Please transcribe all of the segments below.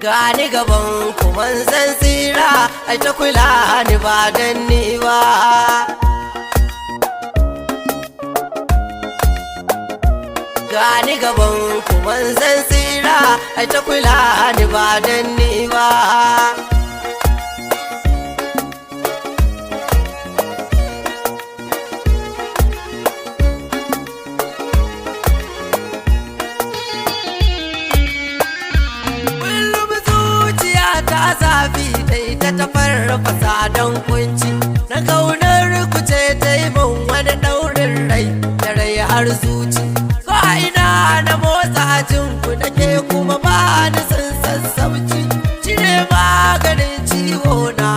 gani gaban kuma zan tsira ai ta kula ni ba dan ni ba gani gaban kuma zan tsira ai ta kula ni ba dan ni ba zafi dai ta tafarfasa don kunci na kaunar kuce ta yi min wani daurin rai da rai har zuci ko a ina na motsa jinku nake kuma ba ni sun sassauci cire maganin ciwo na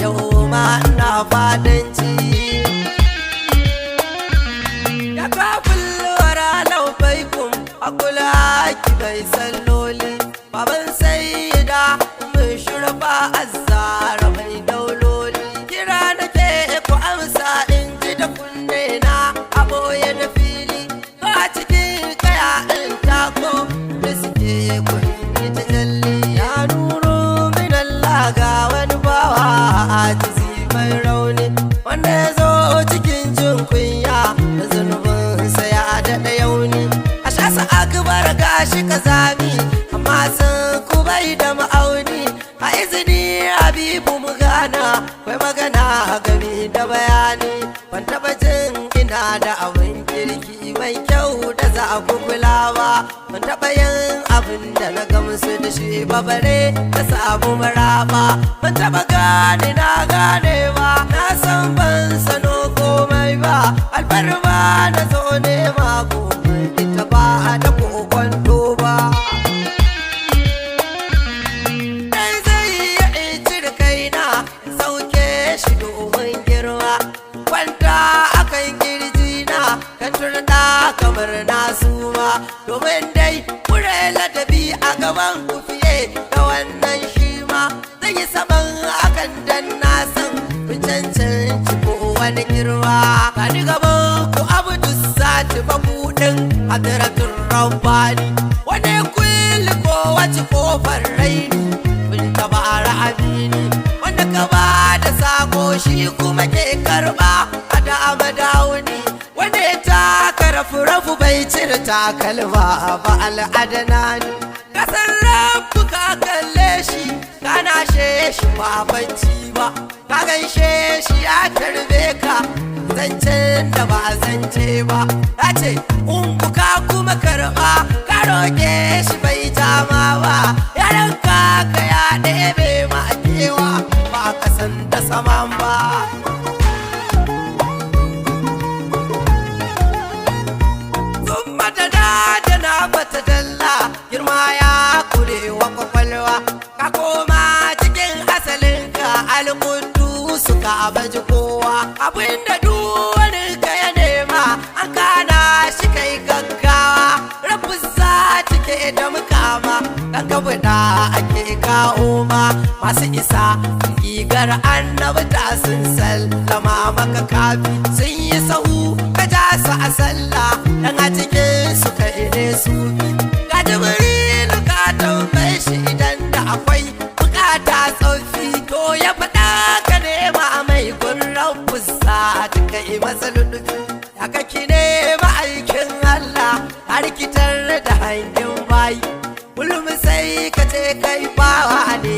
yau ma ina fadanci ya kafin lura laufaikum a kula ki bai salloli baban sayyida shurfa azzara mai dauloli kira nake ku amsa in ji da kunne na a boye da fili ba cikin kaya in tako da suke kwanci ta jalli ya nuro min Allah ga wani bawa a jizi mai rauni wanda ya zo cikin jin kunya da zunubinsa ya daɗa yauni a shasa akbar gashi kazami amma sun ku bai da ma'auni a izini habibu mu gana kai magana gami da bayani ban taba jin ina da abin kirki mai kyau da za a kula ba ban taba yin abin da na gamsu da shi ba bare da samu maraba ban taba gane na gane ba na san ban sano komai ba alfarma na zo ne ma komai ita ba da kokon ba kamar nasu ma domin dai kure ladabi a gaban ku fiye da wannan shi ma zai yi saman akan dan nasan ku cancanci ko wani girma gani gaban ku abu sati mabudin hadiratun rabbani wani kulli ko wace kofar raini kun tabara abini wanda ka ba da sako shi kuma ke karba a da amadauni wanda ya taka rafu bai cire takalma ba al'adana ne kasar rafu ka kalle shi kana shi ba bacci ba ka gaishe shi ya tarbe ka zancen da ba zance ba ya ce ka kuma karba ka roƙe shi bai jama ba yaran ka ya ɗebe ma kewa ba kasan da saman ba bata dalla girma ya kure wa kwakwalwa ka koma cikin asalinka alkundu suka baji kowa abinda duwani ka ya nema an kana shi kai gaggawa rabu za take da mukama dan kabuda ake kawo ma masu isa rigar annabta sun sallama maka kafi sun yi sahu ka ja su a sallah dan a cikin su ka ine su ga jibrilu ka tambaye shi idan da akwai bukata tsofi to ya faɗa ka nema mai gurran fusa ta kai matsalolufi ya kake nema aikin Allah har kitar da hanyar bayi kullum sai ka ce kai bawa ne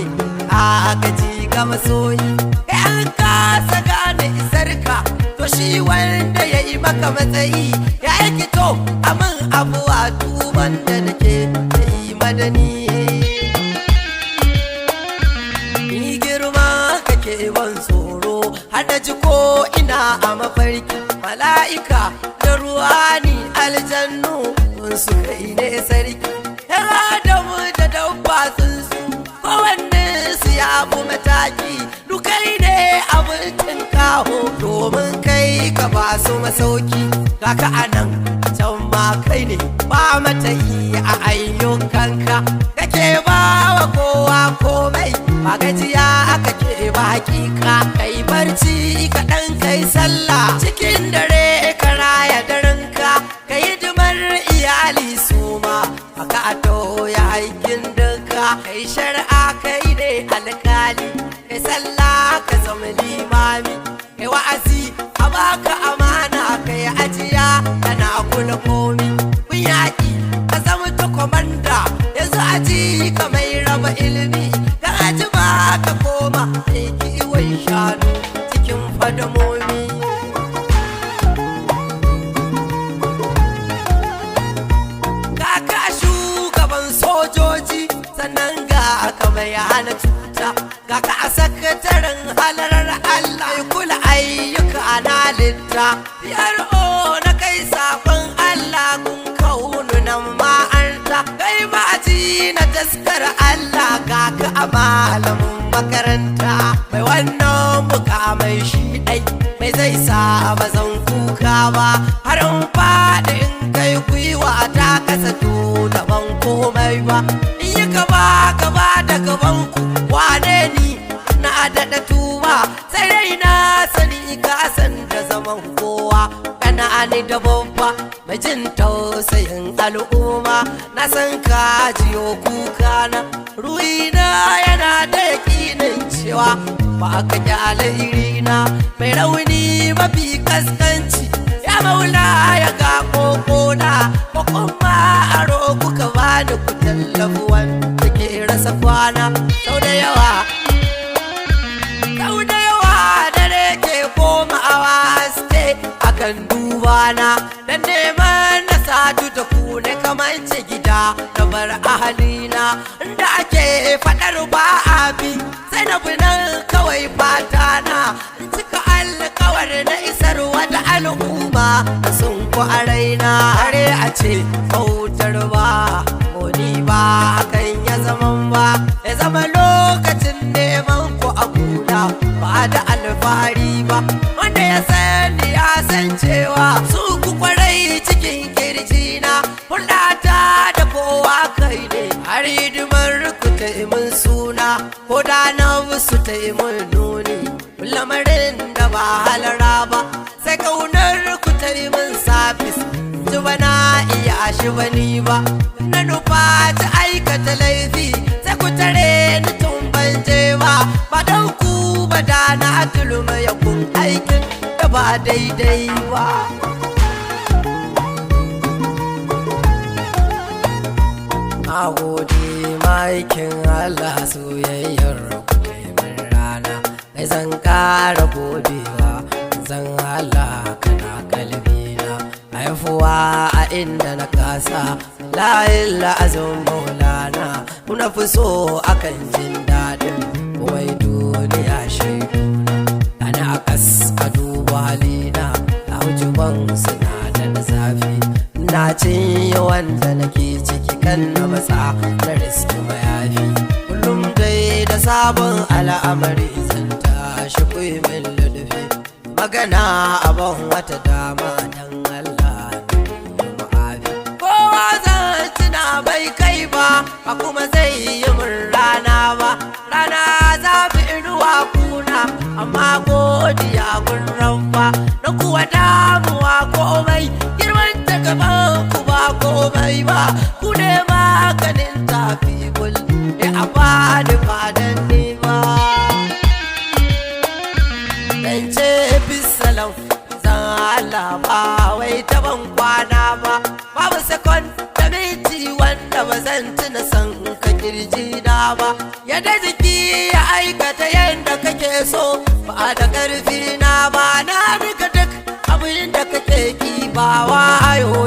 a gaji ga masoyi kai an kasa gane isarka to shi wanda ya yi maka matsayi ya aiki to amin abuwa tuban da nake yi madani ni girma kake ban tsoro har da ji ko ina a mafarki mala'ika da ruwani aljannu su kai ne sarki Adamu da dabba sun su kowanne su ya bu mataki dukai ne abincin kaho domin kai ka ba su masauki kaka anan can ma kai ne ba mata yi a ayyukanka kake ba wa kowa komai ba gajiya kake ba hakika kai barci kaɗan kai sallah cikin dare ka raya darinka kai hidimar iyali su ma aka to ya aikin duka kai shari'a auna komi kun yaƙi ka zama ta komanda yanzu aji ka mai raba ilimi ka aji ba ka koma mai kiwon shanu cikin fadamomi kaka shugaban sojoji sannan ga aka mai hana cuta ga ka a sakataren halarar Allah ya kula ayyuka na litta PRO na kai sakon Allah kun kaunu nan ma'arta kai ma'aji na taskar Allah ga ka a malamin makaranta mai wannan mukamai shi dai mai zai sa ba zan kuka ba har in faɗi in kai gwiwa ta kasa to daban komai ba in yi gaba da gaban ku wane ni na daɗa tuba sai dai na sani ka san da zaman kowa kana ni da babba mai jin tausayin al'umma na san ka jiyo kuka na ruina yana da yakinin cewa ba ka kyale irina mai rauni mafi kaskanci ya maula ya ga kokona ko kuma aro kuka bani ku tallafi wanda ke rasa kwana sau da yawa dare ke komawa haske akan dubana dan neman na sadu da ku ne kamar ce gida na bar ahalina inda ake fadar ba abi sai na bi nan kawai fata na cika alkawar na isarwa da al'umma sun ku a raina are a ce kautar ba ni ba kan ya zama lokacin neman ku a kuna ba da alfahari ba wanda ya sani ya san cewa su ku kwarai cikin kirjina hulɗata da kowa kai ne har hidimar ku ta mun suna ko da na wasu ta mun nuni lamarin da ba halara ba sai kaunar ku ta mun sabis ji bana iya shi bani ba na nufa ta aikata laifi sai ku tare ni tun ban je ba don ku ba da na tulma ya kun aikin da ba daidai ba a gode maikin Allah soyayyar ku kai min rana kai zan kara godewa zan Allah kana kalbina haifuwa a inda na kasa la illa azum maulana kuna fi so akan jin daɗin wai duniya shaiduna ana akas a duba halina a hujuban suna da zafi na cinye wanda nake ciki kan na matsa na riski mayafi kullum dai da sabon al'amari zan tashi kuyi min ludufi magana abin wata dama dan Allah kowa zan tuna bai kai ba a kuma zai yi min rana ba rana zafi inuwa kuna amma godiya gun rabba na kuwa damuwa komai girman ta gaban ku ba komai ba ku ne maganin tafi gul ya abadi fadan ne ba dan ce bisalam zan Allah ba wai taban kwana ba babu sakon da minti wanda ba zan tuna san ka kirji na ba yadda jiki ya aikata yadda kake so ba da karfi na ba na duka duk abin da kake ki ba wa ayo